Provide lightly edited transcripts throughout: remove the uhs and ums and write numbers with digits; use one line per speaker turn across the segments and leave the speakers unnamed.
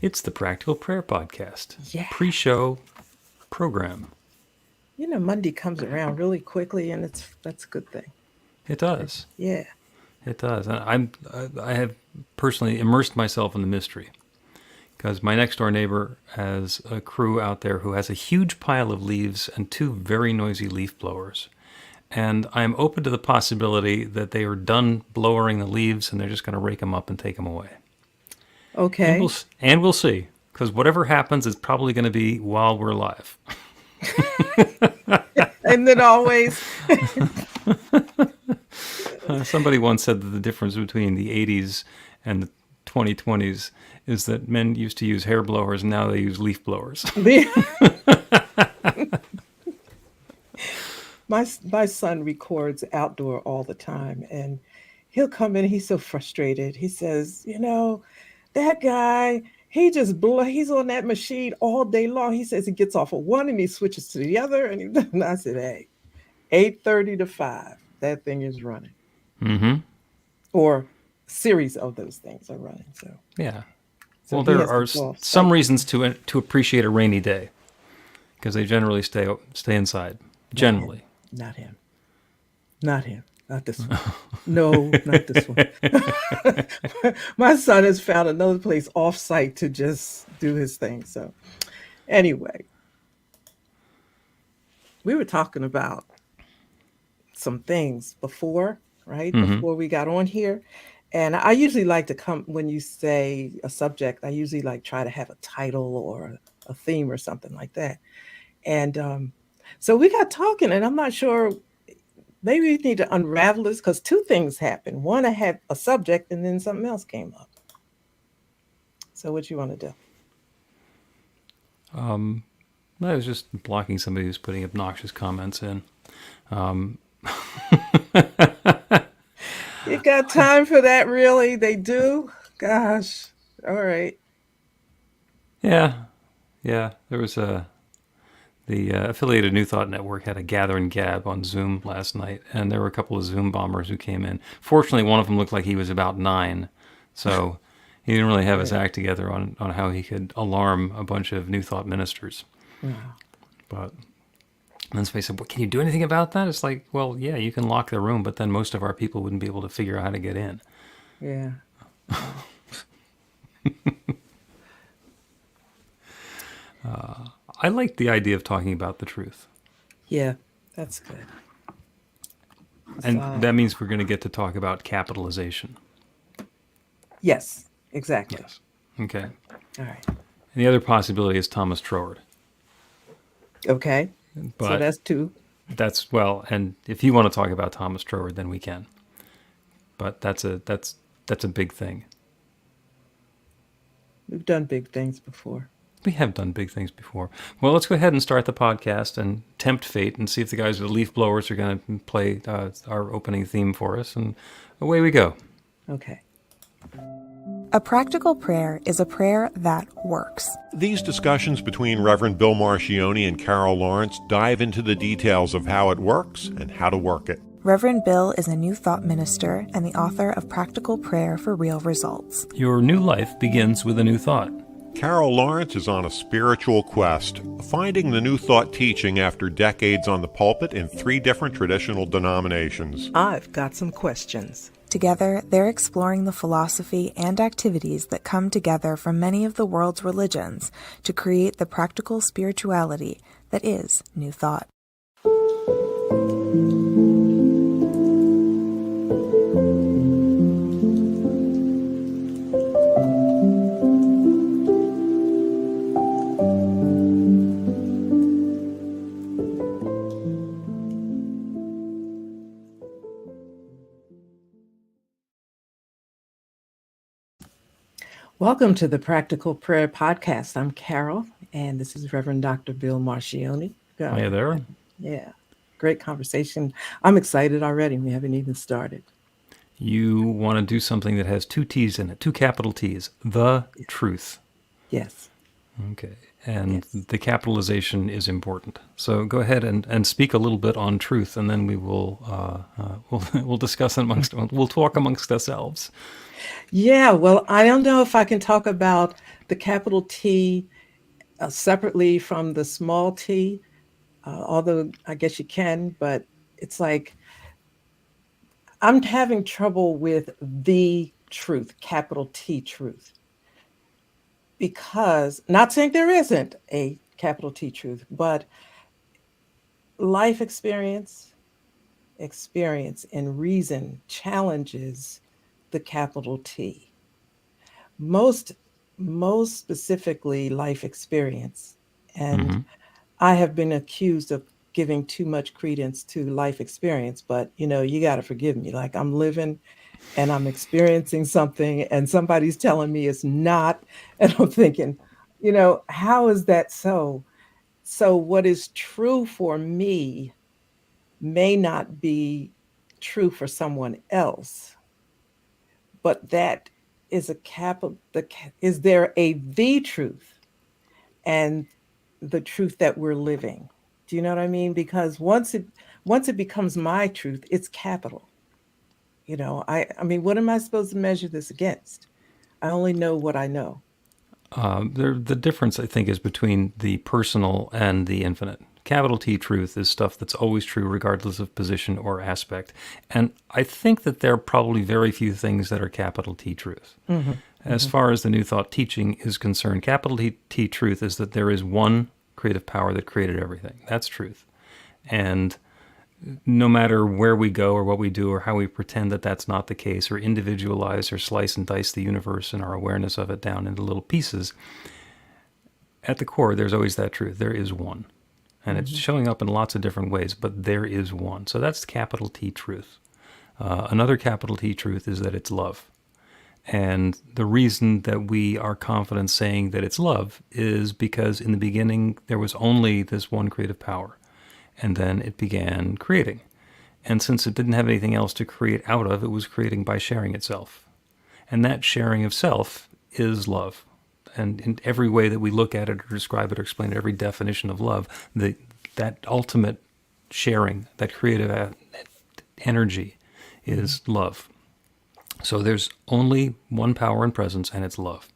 It's the Practical Prayer Podcast.
Yeah.
Pre-show program.
Monday comes around really quickly, and that's a good thing.
It does.
Yeah.
It does. And I have personally immersed myself in the mystery because my next door neighbor has a crew out there who has a huge pile of leaves and two very noisy leaf blowers. And I'm open to the possibility that they are done blowering the leaves and they're just going to rake them up and take them away.
Okay.
And we'll see, because whatever happens is probably going to be while we're alive.
And then always.
Somebody once said that the difference between the 80s and the 2020s is that men used to use hair blowers and now they use leaf blowers.
My son records outdoor all the time, and he'll come in. He's so frustrated. He says, that guy, he's on that machine all day long. He says he gets off of one and he switches to the other. And I said, hey, 8:30 to 5, that thing is running.
Mm-hmm.
Or series of those things are running. So
yeah.
So
well, there are some reasons to appreciate a rainy day, because they generally stay inside. Generally.
Not him. Not this one. No, not this one. My son has found another place off-site to just do his thing. So anyway, we were talking about some things before, right?
Mm-hmm.
Before we got on here. And I usually like to come, when you say a subject, I usually try to have a title or a theme or something like that. And so we got talking, and I'm not sure, maybe we need to unravel this, because two things happened. One, I had a subject, and then something else came up. So what you want to do?
I was just blocking somebody who's putting obnoxious comments in.
You got time for that, really? They do? Gosh. All right.
Yeah. There was the affiliated New Thought Network had a gather and gab on Zoom last night, and there were a couple of Zoom bombers who came in. Fortunately, one of them looked like he was about 9, so he didn't really have his act together on how he could alarm a bunch of New Thought ministers.
Wow.
But then somebody said, well, can you do anything about that? It's like, well, yeah, you can lock the room, but then most of our people wouldn't be able to figure out how to get in.
Yeah.
I like the idea of talking about the truth.
Yeah, that's good.
And that means we're going to get to talk about capitalization.
Yes, exactly.
Yes. Okay.
All right.
And the other possibility is Thomas Troward.
Okay.
But
so that's 2.
And if you want to talk about Thomas Troward, then we can. But that's a big thing.
We've done big things before.
We have done big things before. Well, let's go ahead and start the podcast and tempt fate and see if the guys with the leaf blowers are going to play our opening theme for us. And away we go.
Okay.
A practical prayer is a prayer that works.
These discussions between Reverend Bill Marchiony and Carol Lawrence dive into the details of how it works and how to work it.
Reverend Bill is a New Thought minister and the author of Practical Prayer for Real Results.
Your new life begins with a new thought.
Carol Lawrence is on a spiritual quest, finding the New Thought teaching after decades on the pulpit in 3 different traditional denominations.
I've got some questions.
Together, they're exploring the philosophy and activities that come together from many of the world's religions to create the practical spirituality that is New Thought.
Welcome to the Practical Prayer Podcast. I'm Carol, and this is Reverend Dr. Bill Marchiony.
Hi there.
Yeah, great conversation. I'm excited already. We haven't even started.
You want to do something that has 2 T's in it, 2 capital T's, the truth.
Yes.
Okay. And the capitalization is important. So go ahead and speak a little bit on truth, and then we will we'll discuss we'll talk amongst ourselves.
Yeah, well, I don't know if I can talk about the capital T separately from the small t, although I guess you can, but it's like I'm having trouble with the truth, capital T truth, because not saying there isn't a capital T truth, but life experience and reason challenges the capital T. Most most specifically life experience. And
Hmm.
I have been accused of giving too much credence to life experience, but you got to forgive me. Like I'm living and I'm experiencing something and somebody's telling me it's not, and I'm thinking, how is that so? So what is true for me may not be true for someone else, but that is a capital. Is there a the truth and the truth that we're living? Do you know what I mean? Because once it becomes my truth, it's capital. I mean, what am I supposed to measure this against? I only know what I know.
The difference, I think, is between the personal and the infinite. Capital T truth is stuff that's always true, regardless of position or aspect. And I think that there are probably very few things that are capital T truth.
Hmm.
As
Hmm.
far as the New Thought teaching is concerned, capital T truth is that there is one creative power that created everything. That's truth. And no matter where we go or what we do or how we pretend that that's not the case or individualize or slice and dice the universe and our awareness of it down into little pieces, at the core, there's always that truth. There is one. And it's
Hmm.
showing up in lots of different ways, but there is one. So that's capital T truth. Another capital T truth is that it's love. And the reason that we are confident saying that it's love is because in the beginning there was only this one creative power, and then it began creating. And since it didn't have anything else to create out of, it was creating by sharing itself. And that sharing of self is love. And in every way that we look at it or describe it or explain it, every definition of love, that ultimate sharing, that creative energy is love. So there's only one power and presence, and it's love.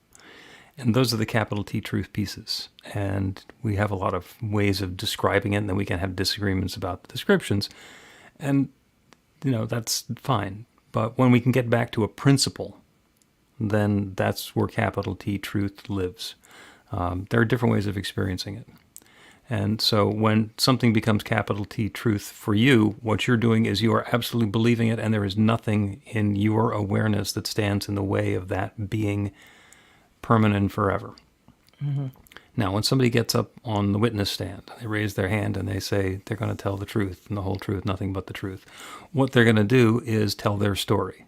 And those are the capital T truth pieces. And we have a lot of ways of describing it, and then we can have disagreements about the descriptions. And, that's fine. But when we can get back to a principle, then that's where capital T truth lives. There are different ways of experiencing it. And so when something becomes capital T truth for you, what you're doing is you are absolutely believing it, and there is nothing in your awareness that stands in the way of that being permanent forever.
Hmm.
Now, when somebody gets up on the witness stand, they raise their hand and they say they're going to tell the truth and the whole truth, nothing but the truth. What they're going to do is tell their story.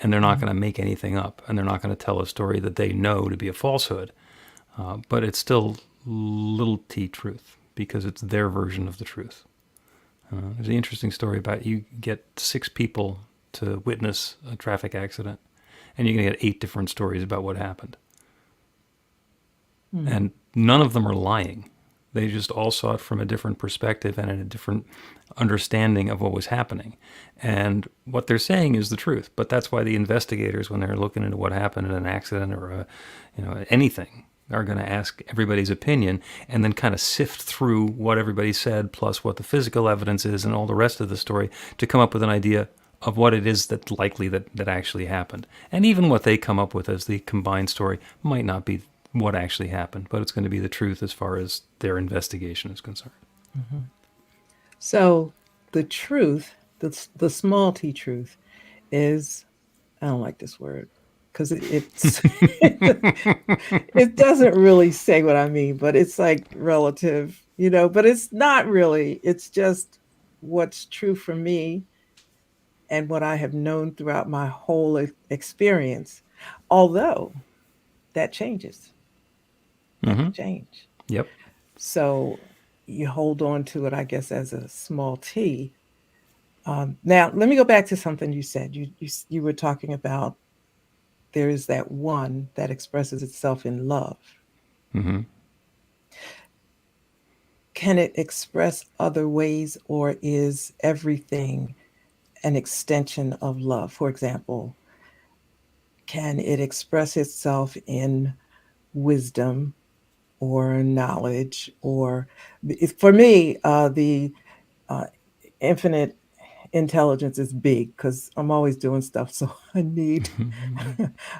And they're not
Hmm.
going to make anything up. And they're not going to tell a story that they know to be a falsehood. But it's still little t truth because it's their version of the truth. There's an interesting story about you get 6 people to witness a traffic accident, and you're going to get 8 different stories about what happened.
Hmm.
And none of them are lying. They just all saw it from a different perspective and in a different understanding of what was happening. And what they're saying is the truth. But that's why the investigators, when they're looking into what happened in an accident or anything, are going to ask everybody's opinion and then kind of sift through what everybody said plus what the physical evidence is and all the rest of the story to come up with an idea of what it is that's likely that actually happened. And even what they come up with as the combined story might not be what actually happened, but it's going to be the truth as far as their investigation is concerned.
Hmm. So the truth, the small t truth, is, I don't like this word because it's it doesn't really say what I mean, but it's like relative, but it's not really. It's just what's true for me and what I have known throughout my whole experience. Although that changes, that
Mm-hmm.
could change.
Yep.
So you hold on to it, I guess, as a small t. Now, let me go back to something you said. You were talking about there is that one that expresses itself in love.
Mm-hmm.
Can it express other ways, or is everything an extension of love? For example, can it express itself in wisdom or knowledge, or for me, the uh, infinite intelligence is big because I'm always doing stuff. So I need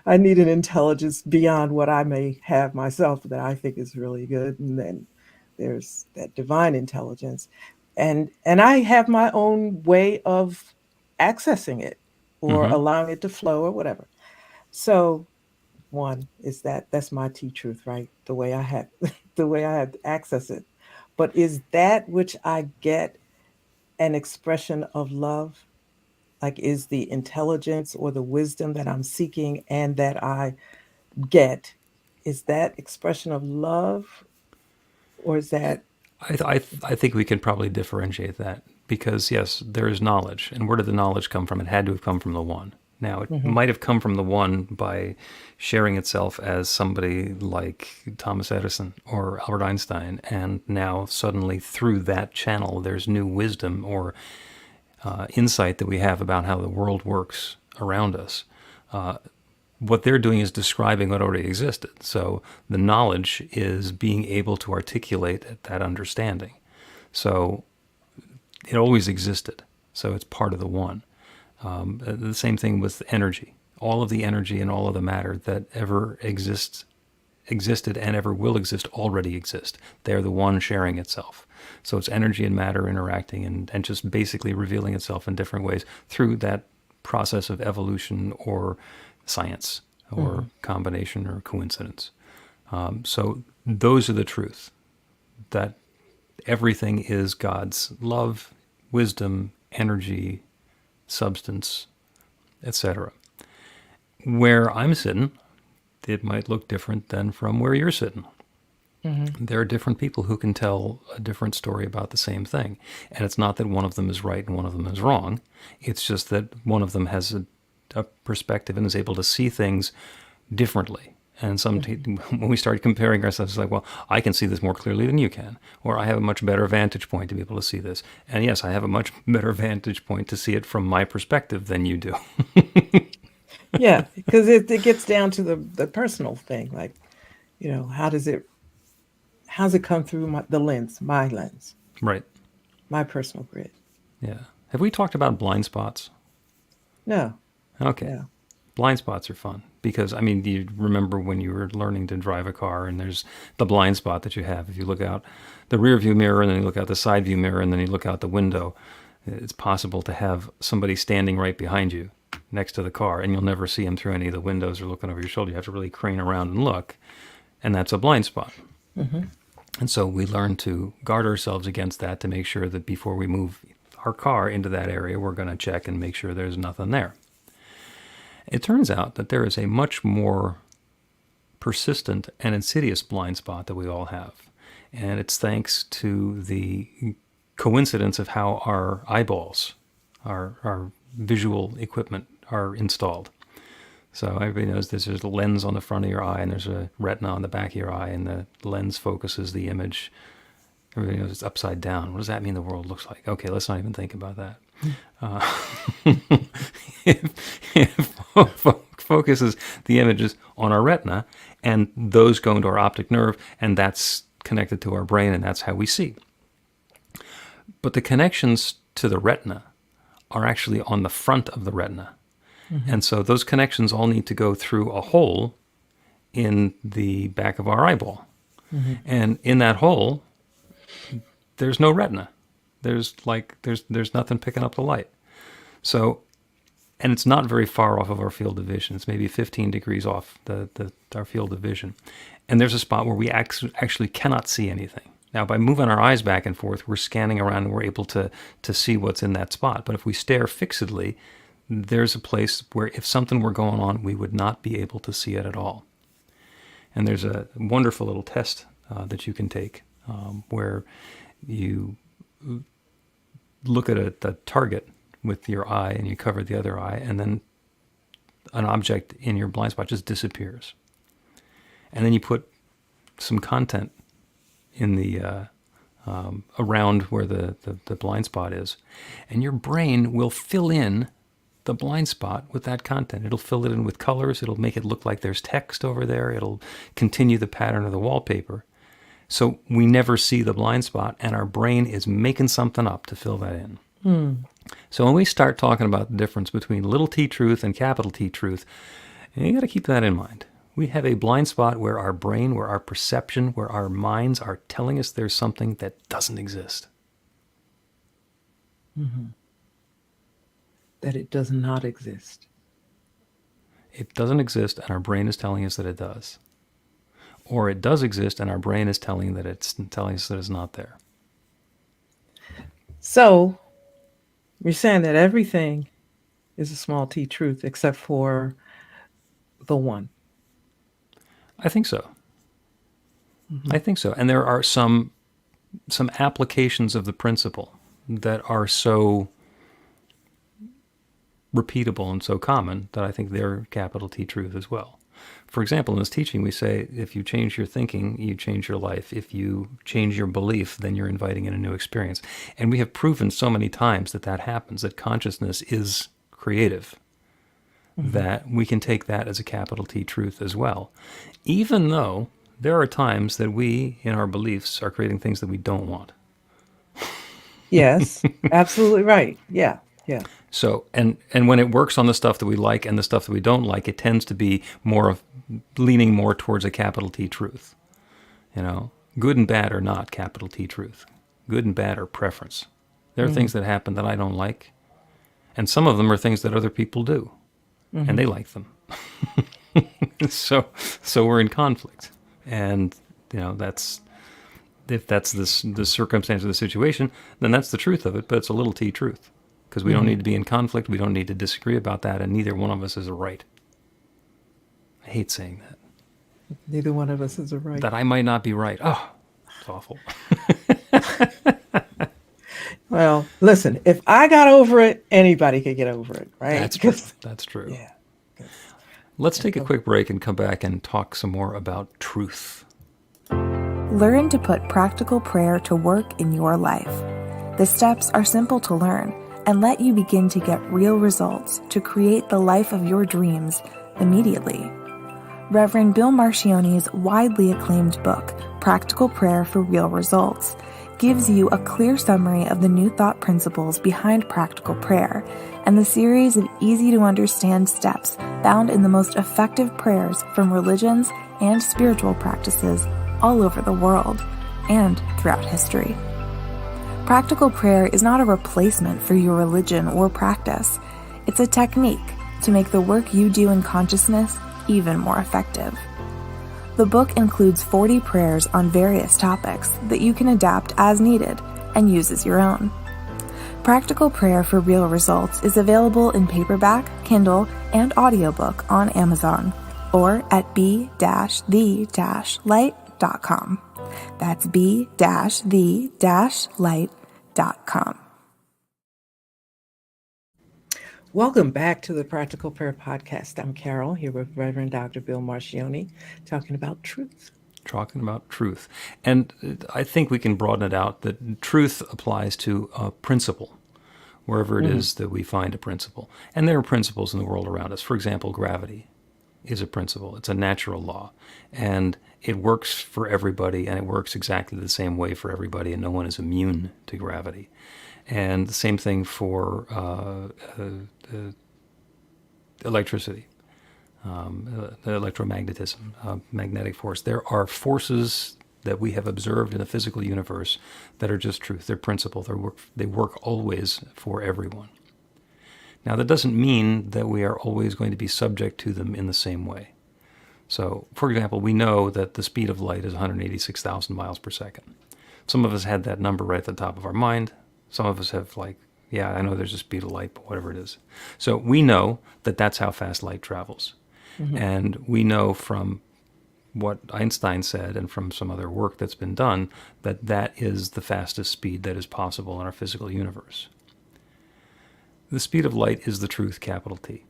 I need an intelligence beyond what I may have myself that I think is really good. And then there's that divine intelligence. And I have my own way of accessing it or
Hmm.
allowing it to flow or whatever. So one is that's my T truth, right? The way I have the way I have to access it. But is that which I get an expression of love? Like, is the intelligence or the wisdom that I'm seeking and that I get, is that expression of love, or is that
I think we can probably differentiate that because, yes, there is knowledge. And where did the knowledge come from? It had to have come from the one. Now, it
mhm,
might have come from the one by sharing itself as somebody like Thomas Edison or Albert Einstein. And now, suddenly, through that channel, there's new wisdom or insight that we have about how the world works around us. What they're doing is describing what already existed. So the knowledge is being able to articulate that understanding. So it always existed. So it's part of the one. The same thing with energy. All of the energy and all of the matter that ever existed and ever will exist already exist. They're the one sharing itself. So it's energy and matter interacting and just basically revealing itself in different ways through that process of evolution or science or
mhm,
combination or coincidence. So those are the truth, that everything is God's love, wisdom, energy, substance, etc. Where I'm sitting, it might look different than from where you're sitting.
mhm.
There are different people who can tell a different story about the same thing. And it's not that one of them is right and one of them is wrong. It's just that one of them has a perspective and is able to see things differently. And when we start comparing ourselves, it's like, well, I can see this more clearly than you can, or I have a much better vantage point to be able to see this. And yes, I have a much better vantage point to see it from my perspective than you do.
Yeah, because it gets down to the personal thing, like, how's it come through the lens, my lens,
Right.
my personal grid?
Yeah. Have we talked about blind spots?
No,
Okay.
no.
Blind spots are fun because, I mean, you remember when you were learning to drive a car and there's the blind spot that you have. If you look out the rear view mirror and then you look out the side view mirror and then you look out the window, it's possible to have somebody standing right behind you next to the car and you'll never see them through any of the windows or looking over your shoulder. You have to really crane around and look, and that's a blind spot.
Hmm.
And so we learn to guard ourselves against that to make sure that before we move our car into that area, we're going to check and make sure there's nothing there. It turns out that there is a much more persistent and insidious blind spot that we all have. And it's thanks to the coincidence of how our eyeballs, our visual equipment, are installed. So everybody knows there's a lens on the front of your eye and there's a retina on the back of your eye, and the lens focuses the image. Everybody knows it's upside down. What does that mean the world looks like? Okay, let's not even think about that. It focuses the images on our retina, and those go into our optic nerve, and that's connected to our brain, and that's how we see. But the connections to the retina are actually on the front of the retina. And so those connections all need to go through a hole in the back of our eyeball.
Hmm.
And in that hole, there's no retina. There's nothing picking up the light. So, and it's not very far off of our field of vision. It's maybe 15 degrees off our field of vision. And there's a spot where we actually cannot see anything. Now, by moving our eyes back and forth, we're scanning around and we're able to see what's in that spot. But if we stare fixedly, there's a place where if something were going on, we would not be able to see it at all. And there's a wonderful little test that you can take where you look at a target with your eye and you cover the other eye, and then an object in your blind spot just disappears. And then you put some content in the around where the blind spot is, and your brain will fill in the blind spot with that content. It'll fill it in with colors. It'll make it look like there's text over there. It'll continue the pattern of the wallpaper. So we never see the blind spot, and our brain is making something up to fill that in. So when we start talking about the difference between little t truth and capital T truth, you got to keep that in mind. We have a blind spot where our brain, where our perception, where our minds are telling us there's something that doesn't exist.
That it does not exist.
It doesn't exist, and our brain is telling us that it does. Or it does exist, and our brain is telling us that it's not there.
So you're saying that everything is a small t truth except for the one.
I think so. I think so. And there are some applications of the principle that are so repeatable and so common that I think they're capital T truth as well. For example, in this teaching, we say, if you change your thinking, you change your life. If you change your belief, then you're inviting in a new experience. And we have proven so many times that that happens, that consciousness is creative, that we can take that as a capital T truth as well. Even though there are times that we, in our beliefs, are creating things that we don't want.
Yes, absolutely right. Yeah, yeah.
So, and when it works on the stuff that we like and the stuff that we don't like, it tends to be leaning more towards a capital T truth. You know, good and bad are not capital T truth. Good and bad are preference. There are things that happen that I don't like, and some of them are things that other people do, and they like them. So we're in conflict, and you know if that's the circumstance of the situation, then that's the truth of it. But it's a little T truth. Because we don't need to be in conflict, we don't need to disagree about that, and neither one of us is right. I hate saying that.
Neither one of us is a right.
That I might not be right. Oh, it's awful.
Well, listen, if I got over it, anybody could get over it, right?
That's true. That's true.
Yeah.
Let's take a quick break and come back and talk some more about truth.
Learn to put practical prayer to work in your life. The steps are simple to learn and let you begin to get real results to create the life of your dreams immediately. Reverend Bill Marchiony's widely acclaimed book, Practical Prayer for Real Results, gives you a clear summary of the New Thought principles behind practical prayer and the series of easy-to-understand steps found in the most effective prayers from religions and spiritual practices all over the world and throughout history. Practical prayer is not a replacement for your religion or practice. It's a technique to make the work you do in consciousness even more effective. The book includes 40 prayers on various topics that you can adapt as needed and use as your own. Practical Prayer for Real Results is available in paperback, Kindle, and audiobook on Amazon or at b-the-light.com. That's b-the-light.com.
Welcome back to the Practical Prayer Podcast. I'm Carol, here with Reverend Dr. Bill Marchiony, talking about truth.
Talking about truth. And I think we can broaden it out that truth applies to a principle, wherever it is that we find a principle. And there are principles in the world around us. For example, gravity is a principle. It's a natural law. And it works for everybody, and it works exactly the same way for everybody, and no one is immune to gravity. And the same thing for electricity, electromagnetism, magnetic force. There are forces that we have observed in the physical universe that are just truth. They're principle. They work always for everyone. Now, that doesn't mean that we are always going to be subject to them in the same way. So, for example, we know that the speed of light is 186,000 miles per second. Some of us had that number right at the top of our mind. Some of us have I know there's a speed of light, but whatever it is. So we know that that's how fast light travels. And we know from what Einstein said and from some other work that's been done that that is the fastest speed that is possible in our physical universe. The speed of light is the truth, capital T.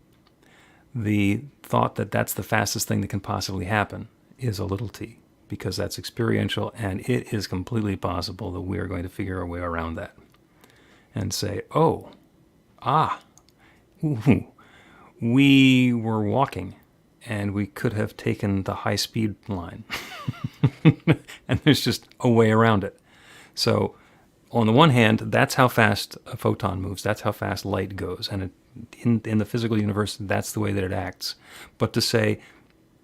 The thought that that's the fastest thing that can possibly happen is a little t, because that's experiential, and it is completely possible that we are going to figure our way around that and say, Ooh, we were walking, and we could have taken the high speed line, and there's just a way around it. So, on the one hand, that's how fast a photon moves. That's how fast light goes, and in the physical universe, that's the way that it acts. But to say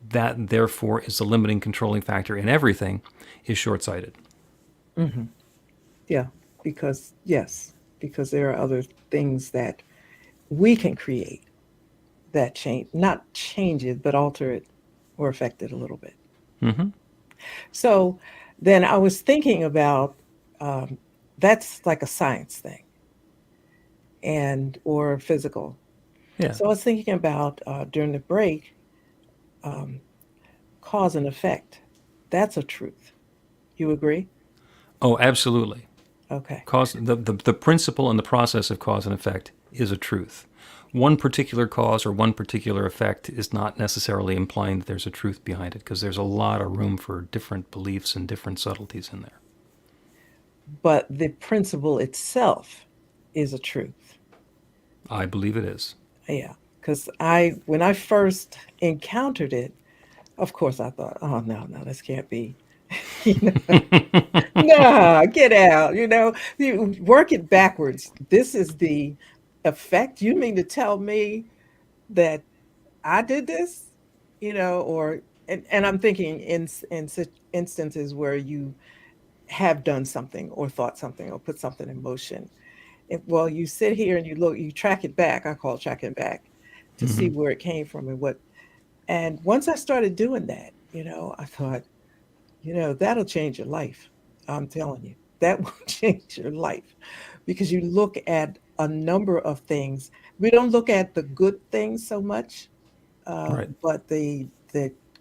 that therefore is the limiting controlling factor in everything is short-sighted.
Yeah, because yes, because there are other things that we can create that change, not change it, but alter it or affect it a little bit.
Hmm.
So then I was thinking about um, that's like a science thing and or physical.
Yeah.
So I was thinking about during the break, um, cause and effect. That's a truth. You agree?
Oh, absolutely.
Okay.
Cause the principle and the process of cause and effect is a truth. One particular cause or one particular effect is not necessarily implying that there's a truth behind it, because there's a lot of room for different beliefs and different subtleties in there.
But the principle itself is a truth.
I believe it is.
Yeah. Because when I first encountered it, of course I thought, oh, no, no, this can't be. You know, nah, get out. You work it backwards. This is the effect. You mean to tell me that I did this? Or and I'm thinking in such instances where you have done something or thought something or put something in motion. Well, you sit here and you track it back. I call it tracking back to see
Hmm.
where it came from and what. And once I started doing that, I thought, that'll change your life. I'm telling you, that will change your life because you look at a number of things. We don't look at the good things so much,
Right.
but the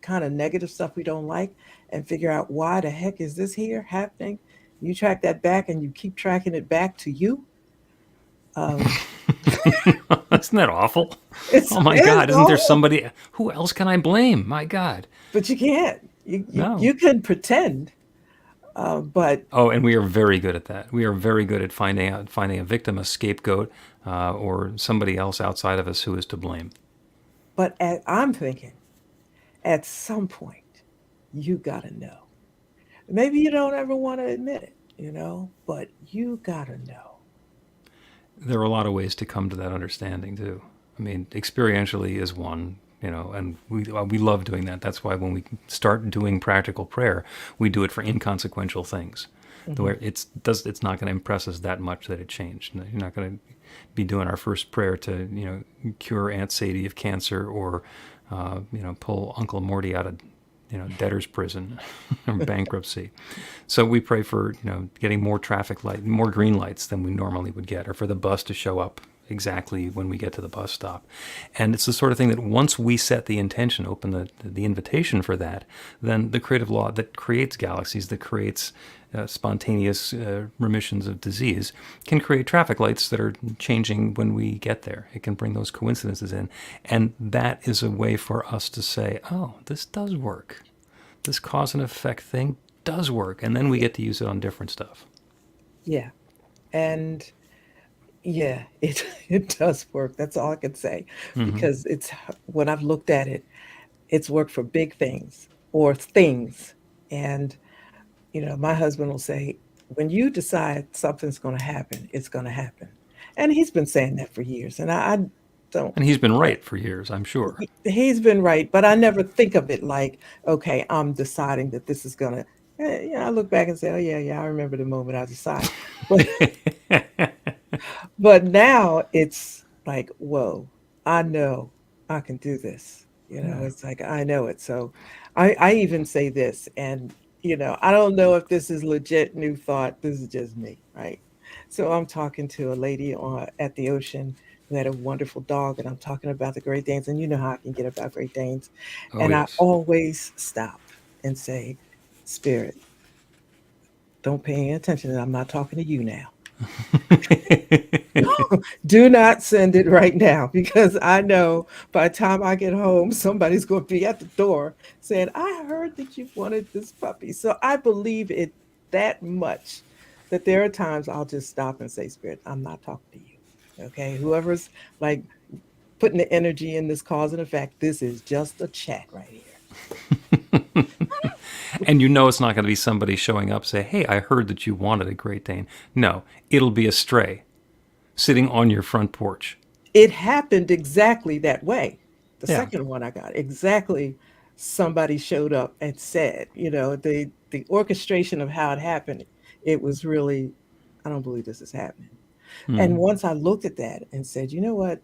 kind of negative stuff we don't like, and figure out why the heck is this here happening. You track that back, and you keep tracking it back to you. Um,
Isn't that awful?
it's
Oh my
it's
God! Isn't there
awful,
somebody? Who else can I blame? My God.
but you can't. You
No.
can pretend, but
Oh, and we are very good at that. We are very good at finding a victim, a scapegoat, or somebody else outside of us who is to blame.
I'm thinking at some point you gotta know. Maybe you don't ever want to admit it, but you gotta know.
There are a lot of ways to come to that understanding too. I mean, experientially is one, and we love doing that. That's why when we start doing practical prayer, we do it for inconsequential things. The
Hmm.
way it's not going to impress us that much that it changed. You're not going to be doing our first prayer to cure Aunt Sadie of cancer, or pull Uncle Morty out of debtor's prison or bankruptcy. So we pray for getting more traffic light, more green lights than we normally would get, or for the bus to show up exactly when we get to the bus stop. And it's the sort of thing that once we set the intention, open the invitation for that, then the creative law that creates galaxies, that creates spontaneous remissions of disease, can create traffic lights that are changing when we get there. It can bring those coincidences in. And that is a way for us to say, oh, this does work. This cause and effect thing does work. And then we get to use it on different stuff.
Yeah, and yeah, it it does work. That's all I can say,
Hmm.
because it's when I've looked at it, it's worked for big things or things. And my husband will say, when you decide something's going to happen, it's going to happen. And he's been saying that for years. And I don't,
And he's been right for years, I'm sure.
he's been right, but I never think of it like, okay, I'm deciding that this is going to, I look back and say, oh, yeah, yeah, I remember the moment I decided. But, but now it's like, whoa, I know I can do this.
Yeah.
It's like, I know it. So I even say this, and, I don't know if this is legit new thought. This is just me, right? So I'm talking to a lady at the ocean who had a wonderful dog, and I'm talking about the Great Danes, and you know how I can get about Great Danes.
Oh,
And I
yes.
always stop and say, Spirit, don't pay any attention. I'm not talking to you now. Do not send it right now, because I know by the time I get home, somebody's going to be at the door saying, I heard that you wanted this puppy. So I believe it that much that there are times I'll just stop and say, Spirit, I'm not talking to you. Okay. Whoever's like putting the energy in this cause and effect. This is just a chat right here.
And you know it's not going to be somebody showing up say, hey, I heard that you wanted a Great Dane. No, it'll be a stray sitting on your front porch.
It happened exactly that way. The
Yeah.
second one I got, exactly somebody showed up and said, the orchestration of how it happened, it was really, I don't believe this is happening. And once I looked at that and said, you know what,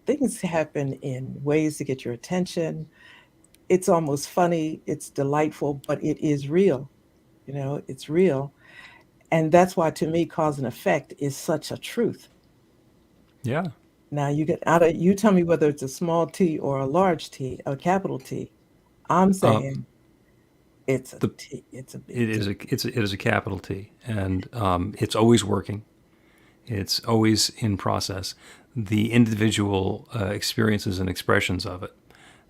things happen in ways to get your attention. It's almost funny, it's delightful, but it is real. It's real. And that's why to me, cause and effect is such a truth.
Yeah.
Now you tell me whether it's a small T or a large T, a capital T. I'm
Uh,
saying it's a
the
T. It's a big
it is
T.
it is a capital T, and it's always working. It's always in process. The individual experiences and expressions of it.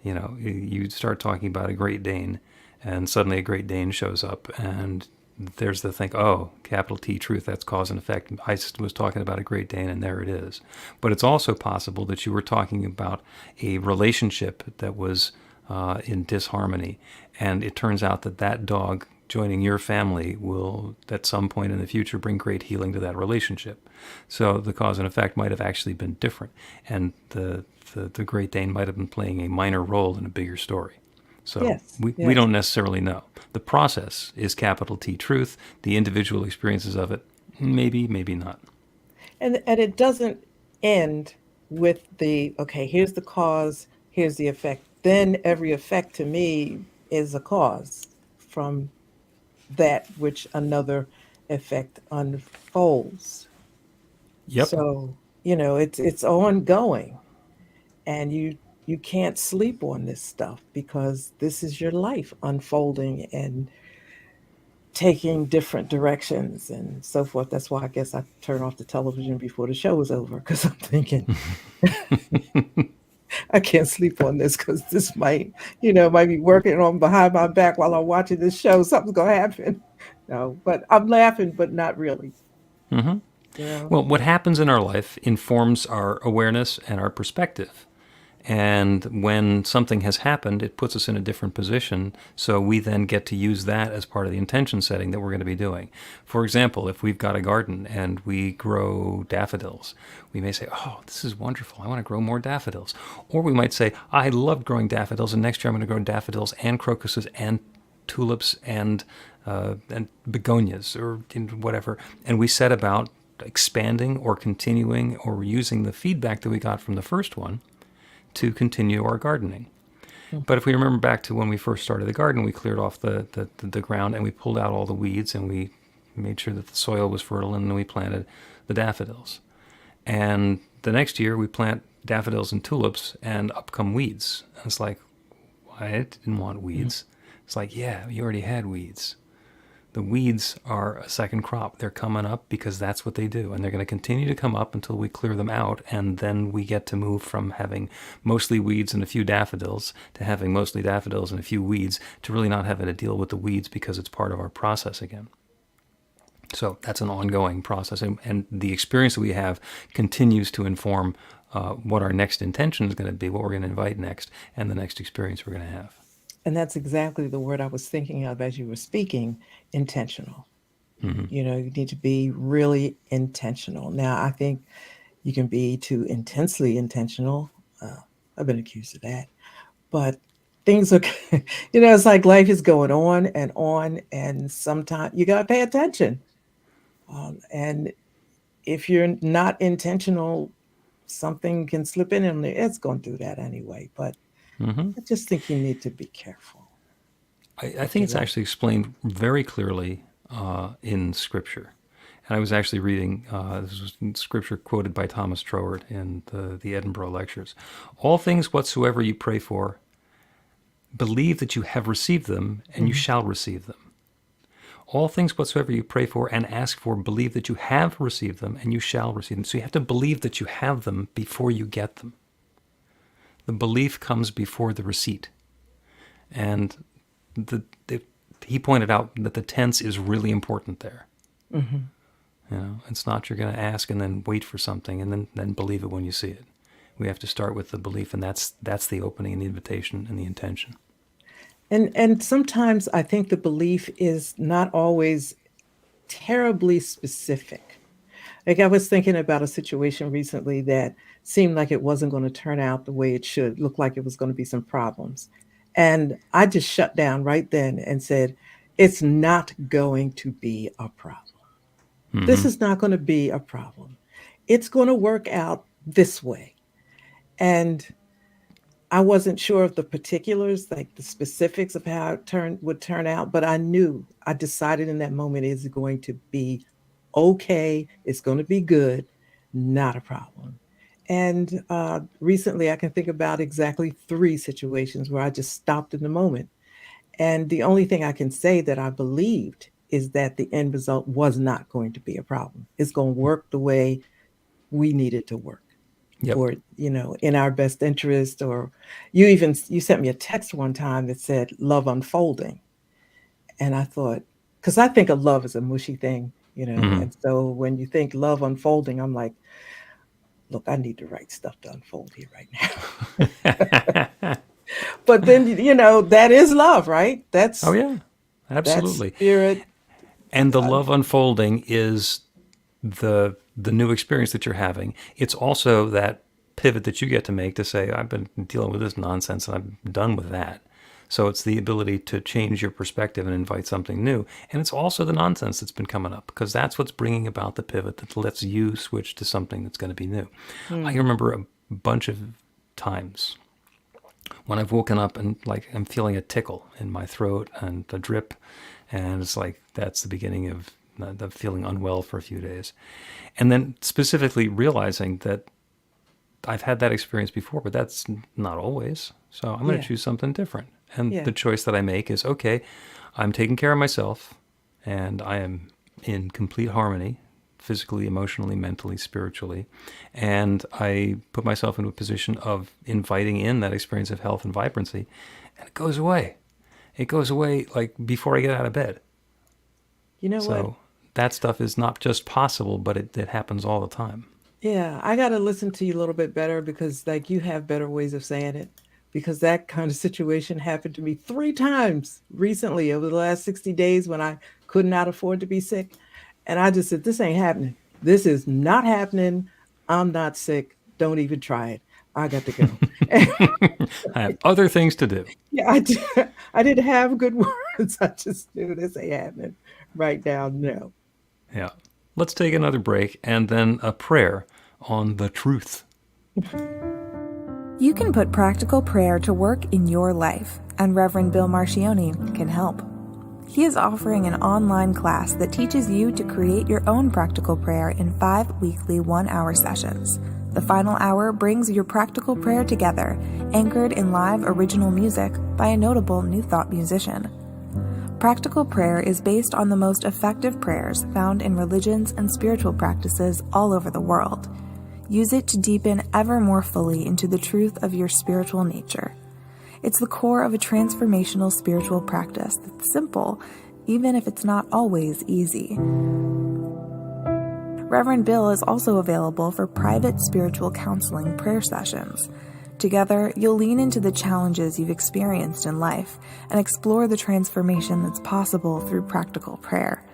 You start talking about a Great Dane, and suddenly a Great Dane shows up, and there's the thing, oh, capital T, truth, that's cause and effect. I was talking about a Great Dane, and there it is. But it's also possible that you were talking about a relationship that was in disharmony, and it turns out that that dog joining your family will, at some point in the future, bring great healing to that relationship. So the cause and effect might have actually been different, and the Great Dane might have been playing a minor role in a bigger story. So
Yes,
we
yes.
don't necessarily know. The process is capital T truth. The individual experiences of it, maybe, maybe not.
And it doesn't end with the okay, here's the cause, here's the effect. Then every effect to me is a cause from that which another effect unfolds.
Yep.
So, it's ongoing, and you can't sleep on this stuff because this is your life unfolding and taking different directions and so forth. That's why I guess I turn off the television before the show is over because I'm thinking I can't sleep on this because this might be working on behind my back while I'm watching this show. Something's gonna happen. No, but I'm laughing, but not really.
Hmm.
You know.
Well, what happens in our life informs our awareness and our perspective. And when something has happened, it puts us in a different position. So we then get to use that as part of the intention setting that we're going to be doing. For example, if we've got a garden and we grow daffodils, we may say, oh, this is wonderful. I want to grow more daffodils. Or we might say, I love growing daffodils, and next year I'm going to grow daffodils and crocuses and tulips and begonias or whatever. And we set about expanding or continuing or using the feedback that we got from the first one to continue our gardening. But if we remember back to when we first started the garden, we cleared off the ground and we pulled out all the weeds and we made sure that the soil was fertile, and then we planted the daffodils. And the next year we plant daffodils and tulips and up come weeds. And it's like, I didn't want weeds. It's like, yeah, you already had weeds. The weeds are a second crop. They're coming up because that's what they do. And they're going to continue to come up until we clear them out. And then we get to move from having mostly weeds and a few daffodils to having mostly daffodils and a few weeds to really not having to deal with the weeds because it's part of our process again. So that's an ongoing process. And the experience that we have continues to inform what our next intention is going to be, what we're going to invite next, and the next experience we're going to have.
And that's exactly the word I was thinking of as you were speaking, intentional. You need to be really intentional. Now, I think you can be too intensely intentional. I've been accused of that. But things are, it's like life is going on, and sometimes you got to pay attention. And if you're not intentional, something can slip in and it's going to do that anyway. But I just think you need to be careful.
I think it's actually explained very clearly in Scripture. And I was actually reading, this was Scripture quoted by Thomas Troward in the Edinburgh Lectures. All things whatsoever you pray for, believe that you have received them, and you shall receive them. All things whatsoever you pray for and ask for, believe that you have received them, and you shall receive them. So you have to believe that you have them before you get them. The belief comes before the receipt. And he pointed out that the tense is really important there. It's not you're going to ask and then wait for something and then believe it when you see it. We have to start with the belief, and that's the opening and the invitation and the intention.
And sometimes I think the belief is not always terribly specific. Like I was thinking about a situation recently that seemed like it wasn't going to turn out the way it should, looked like it was going to be some problems. And I just shut down right then and said, it's not going to be a problem. This
Hmm.
is not going to be a problem. It's going to work out this way. And I wasn't sure of the particulars, like the specifics of how it would turn out, but I decided in that moment it's going to be okay. It's going to be good, not a problem. And recently, I can think about exactly three situations where I just stopped in the moment. And the only thing I can say that I believed is that the end result was not going to be a problem. It's going to work the way we need it to work
Yep.
for, in our best interest. Or you sent me a text one time that said love unfolding. And I thought, because I think of love as a mushy thing,
Hmm.
and so when you think love unfolding, I'm like, look, I need the right stuff to unfold here right now. But then, that is love, right?
Oh,
That's
yeah,
that's
absolutely.
spirit.
And the
uh,
love unfolding is the new experience that you're having. It's also that pivot that you get to make to say, I've been dealing with this nonsense and I'm done with that. So it's the ability to change your perspective and invite something new. And it's also the nonsense that's been coming up, because that's what's bringing about the pivot that lets you switch to something that's going to be new. I
hmm,
remember a bunch of times when I've woken up and like I'm feeling a tickle in my throat and a drip, and it's like that's the beginning of the feeling unwell for a few days, and then specifically realizing that I've had that experience before, but that's not always. So I'm going to
yeah,
choose something different, and
yeah.
the choice that I make is okay. I'm taking care of myself, and I am in complete harmony physically, emotionally, mentally, spiritually. And I put myself into a position of inviting in that experience of health and vibrancy, and it goes away. It goes away like before I get out of bed.
You know what?
So that stuff is not just possible, but it happens all the time.
Yeah, I got to listen to you a little bit better because, like, you have better ways of saying it. Because that kind of situation happened to me three times recently over the last 60 days when I could not afford to be sick. And I just said, this ain't happening. This is not happening. I'm not sick. Don't even try it. I got to go.
I have other things to do.
Yeah, I didn't have good words. I just knew this ain't happening right now. No.
Yeah. Let's take another break and then a prayer on the truth.
You can put practical prayer to work in your life, and Reverend Bill Marchiony can help. He is offering an online class that teaches you to create your own practical prayer in 5 weekly 1-hour sessions. The final hour brings your practical prayer together, anchored in live original music by a notable New Thought musician. Practical prayer is based on the most effective prayers found in religions and spiritual practices all over the world. Use it to deepen ever more fully into the truth of your spiritual nature. It's the core of a transformational spiritual practice that's simple, even if it's not always easy. Reverend Bill is also available for private spiritual counseling prayer sessions. Together, you'll lean into the challenges you've experienced in life and explore the transformation that's possible through practical prayer.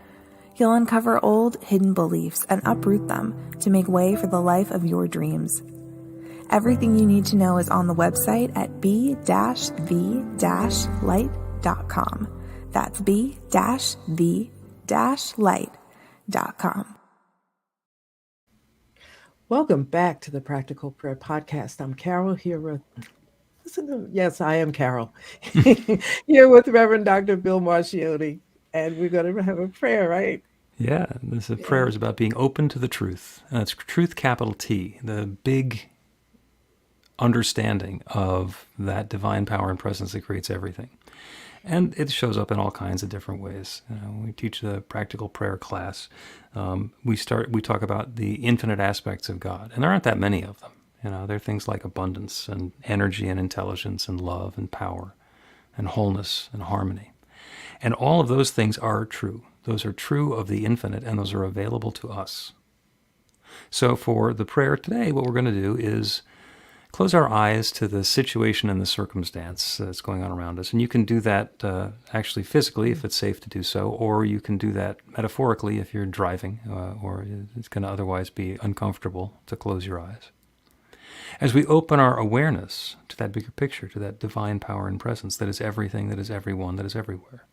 You'll uncover old, hidden beliefs and uproot them to make way for the life of your dreams. Everything you need to know is on the website at b-v-light.com. That's b-v-light.com.
Welcome back to the Practical Prayer Podcast. I'm Carol here with, yes, I am Carol, here with Reverend Dr. Bill Marchiony, and we're going to have a prayer, right?
Yeah, this prayer
Yeah.
is about being open to the truth. And it's truth, capital T, the big understanding of that divine power and presence that creates everything. And it shows up in all kinds of different ways. We teach the practical prayer class. We talk about the infinite aspects of God, and there aren't that many of them. There are things like abundance and energy and intelligence and love and power and wholeness and harmony. And all of those things are true. Those are true of the infinite, and those are available to us. So for the prayer today, what we're going to do is close our eyes to the situation and the circumstance that's going on around us. And you can do that actually physically if it's safe to do so, or you can do that metaphorically if you're driving or it's going to otherwise be uncomfortable to close your eyes. As we open our awareness to that bigger picture, to that divine power and presence that is everything, that is everyone, that is everywhere,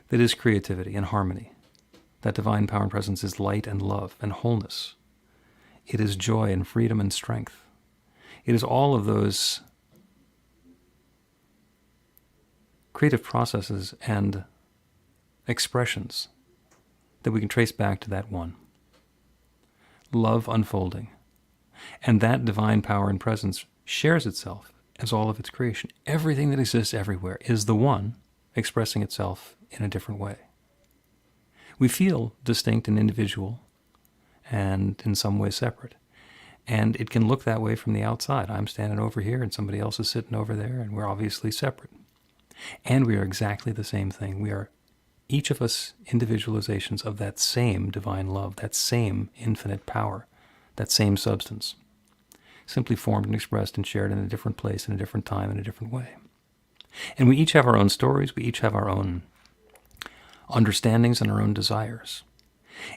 that is creativity and harmony. That divine power and presence is light and love and wholeness. It is joy and freedom and strength. It is all of those creative processes and expressions that we can trace back to that one. Love unfolding. And that divine power and presence shares itself as all of its creation. Everything that exists everywhere is the one expressing itself in a different way. We feel distinct and individual and in some way separate. And it can look that way from the outside. I'm standing over here and somebody else is sitting over there, and we're obviously separate. And we are exactly the same thing. We are, each of us, individualizations of that same divine love, that same infinite power, that same substance, simply formed and expressed and shared in a different place, in a different time, in a different way. And we each have our own stories. We each have our own understandings and our own desires.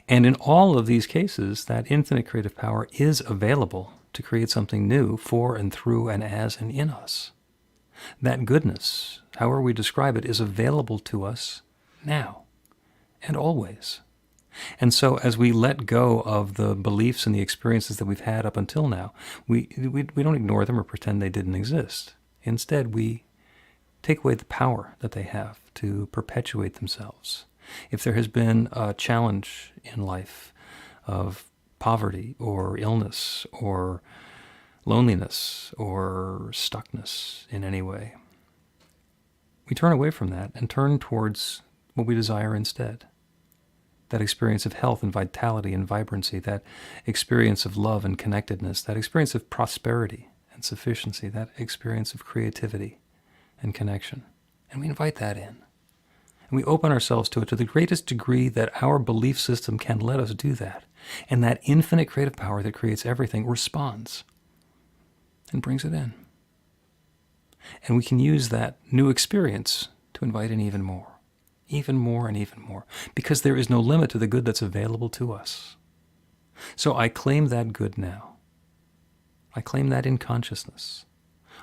And in all of these cases, that infinite creative power is available to create something new for and through and as and in us. That goodness, however we describe it, is available to us now and always. And so as we let go of the beliefs and the experiences that we've had up until now, we don't ignore them or pretend they didn't exist. Instead, we take away the power that they have to perpetuate themselves. If there has been a challenge in life of poverty or illness or loneliness or stuckness in any way, we turn away from that and turn towards what we desire instead. That experience of health and vitality and vibrancy, that experience of love and connectedness, that experience of prosperity and sufficiency, that experience of creativity and connection. And we invite that in. And we open ourselves to it to the greatest degree that our belief system can let us do that. And that infinite creative power that creates everything responds and brings it in. And we can use that new experience to invite in even more and even more, because there is no limit to the good that's available to us. So I claim that good now. I claim that in consciousness.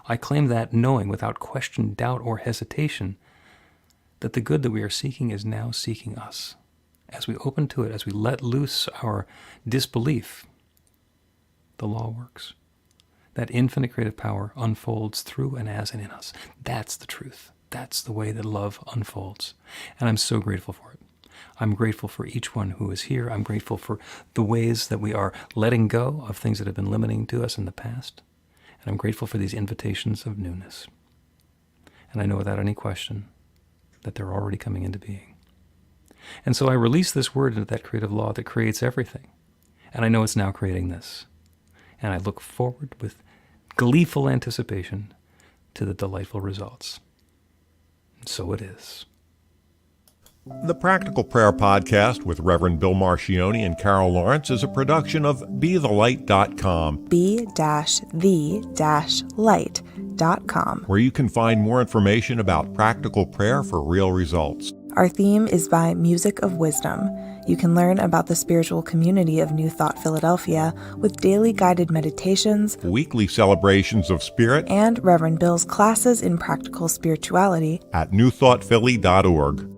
I claim that knowing without question, doubt, or hesitation that the good that we are seeking is now seeking us. As we open to it, as we let loose our disbelief, the law works. That infinite creative power unfolds through and as and in us. That's the truth. That's the way that love unfolds. And I'm so grateful for it. I'm grateful for each one who is here. I'm grateful for the ways that we are letting go of things that have been limiting to us in the past. And I'm grateful for these invitations of newness. And I know without any question that they're already coming into being. And so I release this word into that creative law that creates everything. And I know it's now creating this. And I look forward with gleeful anticipation to the delightful results. And so it is.
The Practical Prayer Podcast with Reverend Bill Marchiony and Carol Lawrence is a production of BeTheLight.com.
be-the-light.com.
Where you can find more information about practical prayer for real results.
Our theme is by Music of Wisdom. You can learn about the spiritual community of New Thought Philadelphia with daily guided meditations,
Weekly celebrations of spirit,
and Reverend Bill's classes in practical spirituality
at newthoughtphilly.org.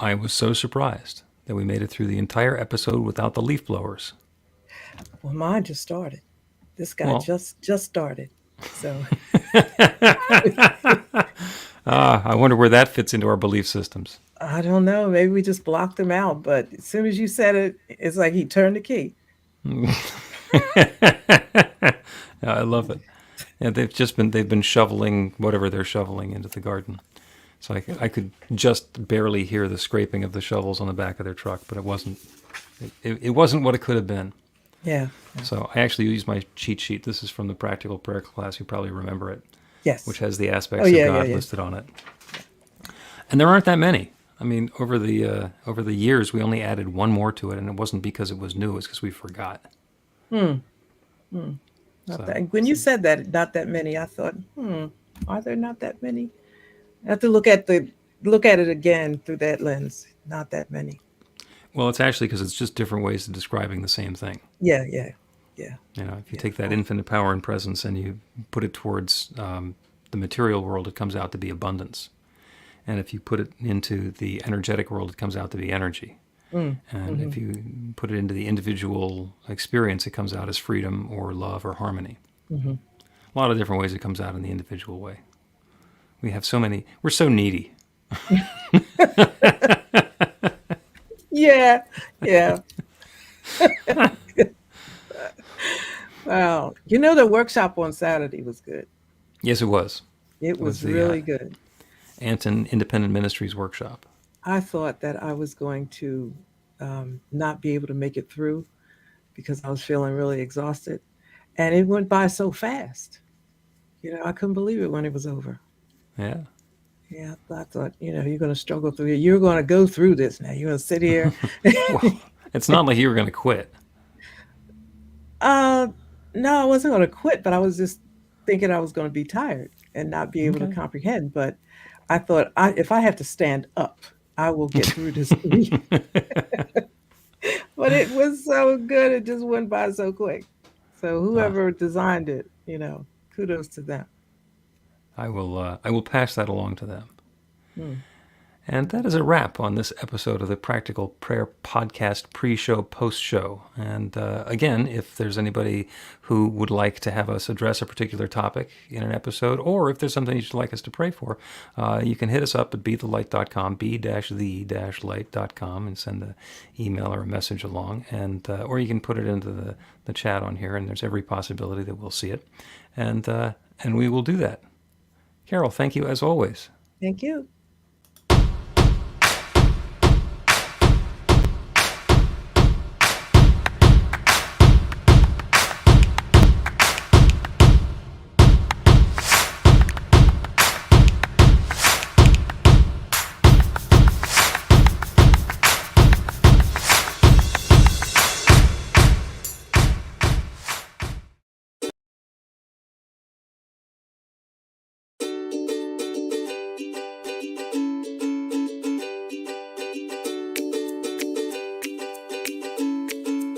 I was so surprised that we made it through the entire episode without the leaf blowers.
Well, mine just started. This guy just started. So
I wonder where that fits into our belief systems.
I don't know. Maybe we just blocked him out. But as soon as you said it, it's like he turned the key.
I love it. Yeah, they've been shoveling whatever they're shoveling into the garden. So I could just barely hear the scraping of the shovels on the back of their truck, but it wasn't what it could have been.
Yeah.
So I actually use my cheat sheet. This is from the practical prayer class. You probably remember it,
Yes.
which has the aspects
Oh, yeah,
of God
yeah.
listed on it. And there aren't that many. I mean, over the years, we only added one more to it, and it wasn't because it was new; it was because we forgot.
Not
So,
that, when you said that, not that many, I thought, are there not that many? I have to look at it again through that lens. Not that many.
well, it's actually because it's just different ways of describing the same thing.
Yeah.
You know, if you take that infinite power and presence and you put it towards the material world, it comes out to be abundance. And if you put it into the energetic world, it comes out to be energy. And if you put it into the individual experience, it comes out as freedom or love or harmony. A lot of different ways it comes out in the individual way. We have so many. We're so needy.
Yeah. Wow. The workshop on Saturday was good.
Yes, it was.
It was
the,
really good.
Anton Independent Ministries workshop.
I thought that I was going to not be able to make it through because I was feeling really exhausted. And it went by so fast. I couldn't believe it when it was over.
Yeah.
Yeah, I thought, you're going to struggle through it. You're going to go through this now. You're going to sit here.
Well, it's not like you were going to quit.
No, I wasn't going to quit, but I was just thinking I was going to be tired and not be able to comprehend. But I thought, if I have to stand up, I will get through this week. But it was so good. It just went by so quick. So whoever designed it, kudos to them.
I will pass that along to them. And that is a wrap on this episode of the Practical Prayer Podcast pre-show, post-show. And again, if there's anybody who would like to have us address a particular topic in an episode, or if there's something you'd like us to pray for, you can hit us up at bethelight.com, b-the-light.com, and send an email or a message along. And or you can put it into the chat on here, and there's every possibility that we'll see it. And we will do that. Carol, thank you as always.
Thank you.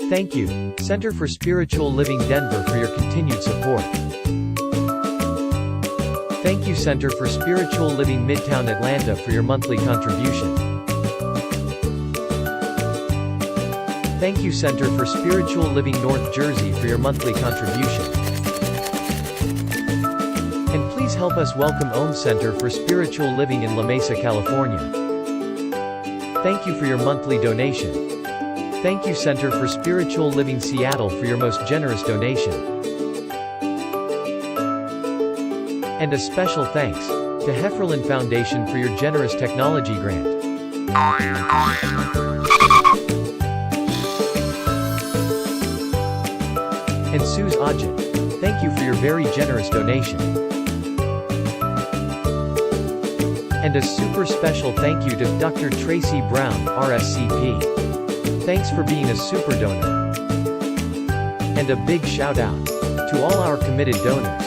Thank you, Center for Spiritual Living Denver, for your continued support. Thank you, Center for Spiritual Living Midtown Atlanta, for your monthly contribution. Thank you, Center for Spiritual Living North Jersey, for your monthly contribution. And please help us welcome Om Center for Spiritual Living in La Mesa, California. Thank you for your monthly donation. Thank you, Center for Spiritual Living Seattle, for your most generous donation. And a special thanks to Hefferlin Foundation for your generous technology grant. And Suze Ajit, thank you for your very generous donation. And a super special thank you to Dr. Tracy Brown, RSCP. Thanks for being a super donor. And a big shout out to all our committed donors.